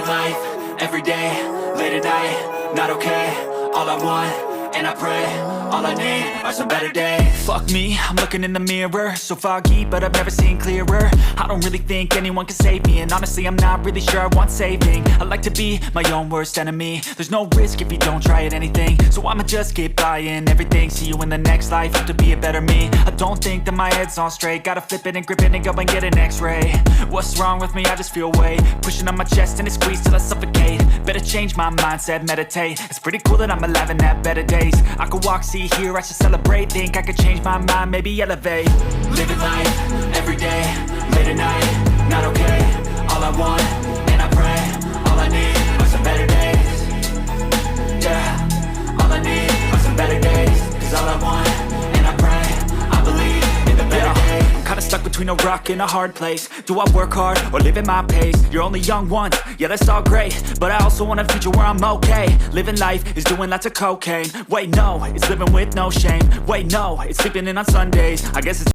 Living life, everyday, late at night, not okay. All I want, and I pray, all I need are some better days. Fuck me, I'm looking in the mirror, so foggy, but I've never seen clearer. I don't really think anyone can save me, and honestly I'm not really sure I want saving. I like to be my own worst enemy. There's no risk if you don't try at anything, so I'ma just keep buying everything. See you in the next life, have to be a better me. I don't think that my head's on straight, gotta flip it and grip it and go and get an x-ray. What's wrong with me? I just feel weight pushing on my chest and it squeezes till I suffocate. Better change my mindset, meditate. It's pretty cool that I'm alive and have better days. I could walk, see, hear, I should celebrate. Think I could change my mind, maybe elevate. Living life, everyday, late at night, not okay. All I want, and I pray, all I need are some better days. Yeah, all I need are some better days. Cause all I want, and I pray, I believe in the better days. I'm kinda stuck between a rock and a hard place. Do I work hard or live at my pace? You're only young once, yeah that's all great, but I also want a future where I'm okay. Living life is doing lots of cocaine. Wait no, it's living with no shame. Wait no, it's sleeping in on Sundays. I guess it's